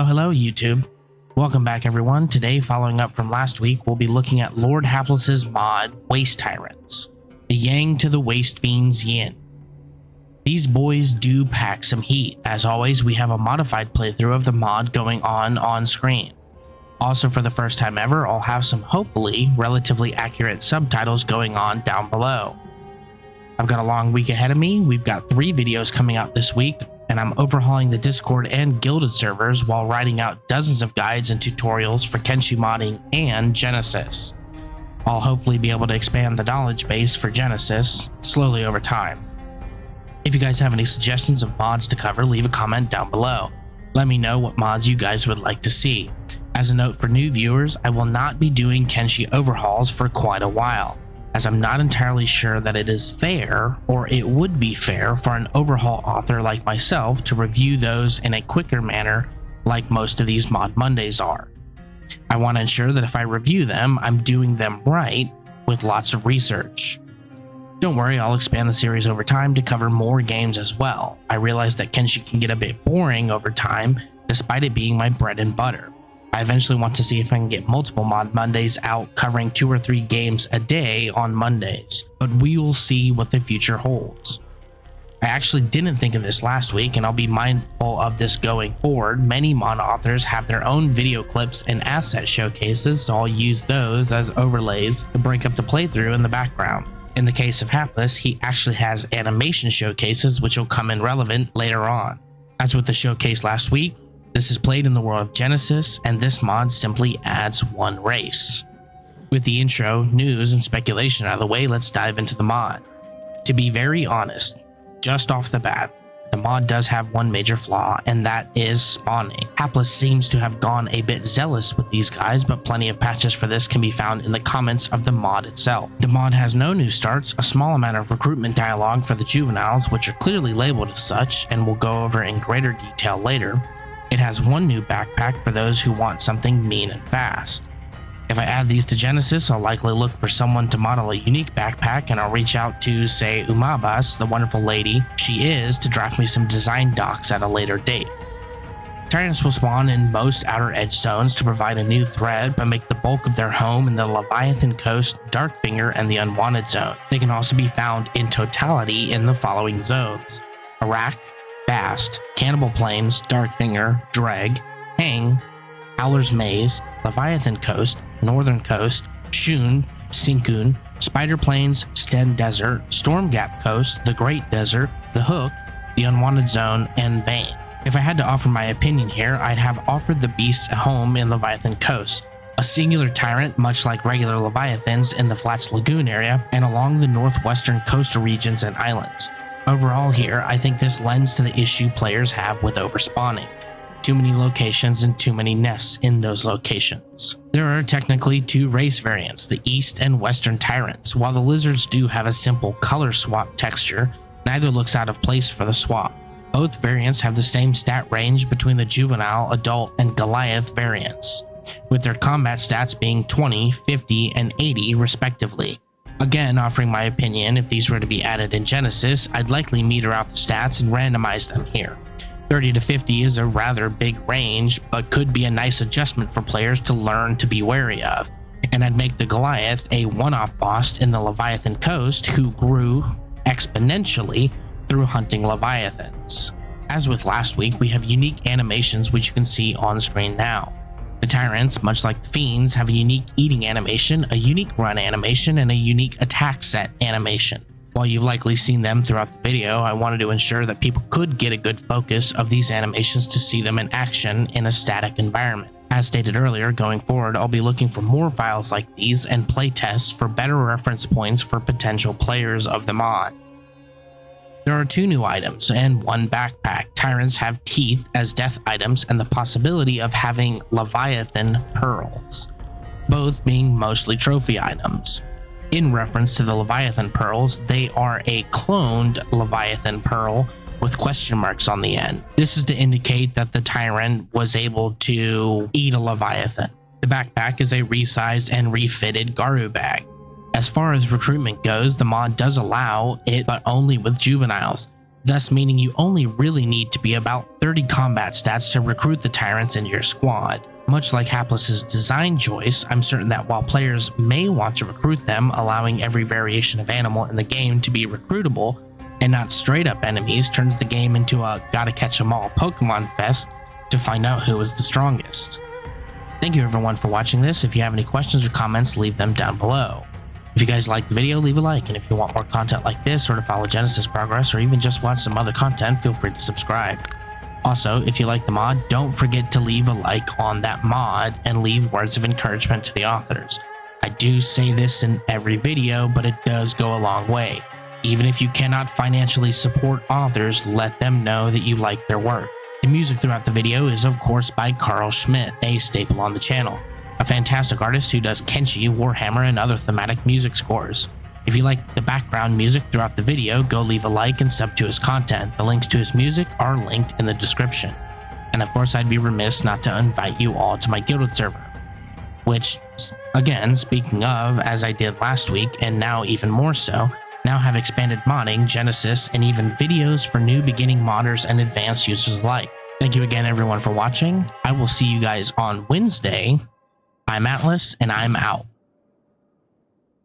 Hello YouTube. Welcome back everyone. Today, following up from last week, we'll be looking at Lord Hapless's mod, Waste Tyrants. The Yang to the Waste Fiends Yin. These boys do pack some heat. As always, we have a modified playthrough of the mod going on screen. Also, for the first time ever, I'll have some hopefully relatively accurate subtitles going on down below. I've got a long week ahead of me. We've got 3 videos coming out this week, and I'm overhauling the Discord and Guilded servers while writing out dozens of guides and tutorials for Kenshi Modding and Genesis. I'll hopefully be able to expand the knowledge base for Genesis slowly over time. If you guys have any suggestions of mods to cover, leave a comment down below. Let me know what mods you guys would like to see. As a note for new viewers, I will not be doing Kenshi overhauls for quite a while, as I'm not entirely sure that it is fair, or it would be fair for an overhaul author like myself to review those in a quicker manner like most of these Mod Mondays are. I want to ensure that if I review them, I'm doing them right with lots of research. Don't worry, I'll expand the series over time to cover more games as well. I realize that Kenshi can get a bit boring over time, despite it being my bread and butter. I eventually want to see if I can get multiple Mod Mondays out covering 2 or 3 games a day on Mondays, but we will see what the future holds. I actually didn't think of this last week, and I'll be mindful of this going forward. Many mod authors have their own video clips and asset showcases, so I'll use those as overlays to break up the playthrough in the background. In the case of Hapless, he actually has animation showcases which will come in relevant later on. As with the showcase last week, this is played in the world of Genesis, and this mod simply adds 1 race. With the intro, news, and speculation out of the way, let's dive into the mod. To be very honest, just off the bat, the mod does have 1 major flaw, and that is spawning. Hapless seems to have gone a bit zealous with these guys, but plenty of patches for this can be found in the comments of the mod itself. The mod has no new starts, a small amount of recruitment dialogue for the juveniles, which are clearly labeled as such, and we'll go over in greater detail later. It has 1 new backpack for those who want something mean and fast. If I add these to Genesis, I'll likely look for someone to model a unique backpack, and I'll reach out to, say, Umabas, the wonderful lady she is, to draft me some design docs at a later date. Tyrants will spawn in most outer edge zones to provide a new threat, but make the bulk of their home in the Leviathan Coast, Darkfinger, and the Unwanted Zone. They can also be found in totality in the following zones: Iraq, Bast, Cannibal Plains, Darkfinger, Dreg, Hang, Howler's Maze, Leviathan Coast, Northern Coast, Shun, Sinkun, Spider Plains, Sten Desert, Stormgap Coast, the Great Desert, the Hook, the Unwanted Zone, and Vane. If I had to offer my opinion here, I'd have offered the beasts a home in Leviathan Coast, a singular tyrant much like regular Leviathans in the Flats Lagoon area and along the northwestern coastal regions and islands. Overall here, I think this lends to the issue players have with overspawning. Too many locations and too many nests in those locations. There are technically 2 race variants, the East and Western Tyrants. While the lizards do have a simple color swap texture, neither looks out of place for the swap. Both variants have the same stat range between the juvenile, adult, and Goliath variants, with their combat stats being 20, 50, and 80 respectively. Again, offering my opinion, if these were to be added in Genesis, I'd likely meter out the stats and randomize them here. 30 to 50 is a rather big range, but could be a nice adjustment for players to learn to be wary of, and I'd make the Goliath a one-off boss in the Leviathan Coast who grew exponentially through hunting Leviathans. As with last week, we have unique animations which you can see on screen now. The Tyrants, much like the Fiends, have a unique eating animation, a unique run animation, and a unique attack set animation. While you've likely seen them throughout the video, I wanted to ensure that people could get a good focus of these animations to see them in action in a static environment. As stated earlier, going forward, I'll be looking for more files like these and playtests for better reference points for potential players of the mod. There are 2 new items and 1 backpack. Tyrants have teeth as death items and the possibility of having Leviathan pearls, both being mostly trophy items. In reference to the Leviathan pearls, they are a cloned Leviathan pearl with question marks on the end. This is to indicate that the Tyrant was able to eat a Leviathan. The backpack is a resized and refitted Garu bag. As far as recruitment goes, the mod does allow it, but only with juveniles. thus meaning you only really need to be about 30 combat stats to recruit the Tyrants into your squad. Much like Hapless's design choice, I'm certain that while players may want to recruit them, allowing every variation of animal in the game to be recruitable and not straight up enemies turns the game into a gotta catch 'em all Pokemon fest to find out who is the strongest. Thank you everyone for watching this. If you have any questions or comments, leave them down below. If you guys liked the video, leave a like, and if you want more content like this or to follow Genesis progress or even just watch some other content, feel free to subscribe. Also, if you like the mod, don't forget to leave a like on that mod and leave words of encouragement to the authors. I do say this in every video, but it does go a long way. Even if you cannot financially support authors, let them know that you like their work. The music throughout the video is of course by Karl Schmidt, a staple on the channel, a fantastic artist who does Kenshi, Warhammer, and other thematic music scores. If you like the background music throughout the video, go leave a like and sub to his content. The links to his music are linked in the description. And of course, I'd be remiss not to invite you all to my Guilded server, which, again, speaking of, as I did last week, and now even more so, now have expanded modding, Genesis, and even videos for new beginning modders and advanced users alike. Thank you again everyone for watching. I will see you guys on Wednesday. I'm Atlas, and I'm out.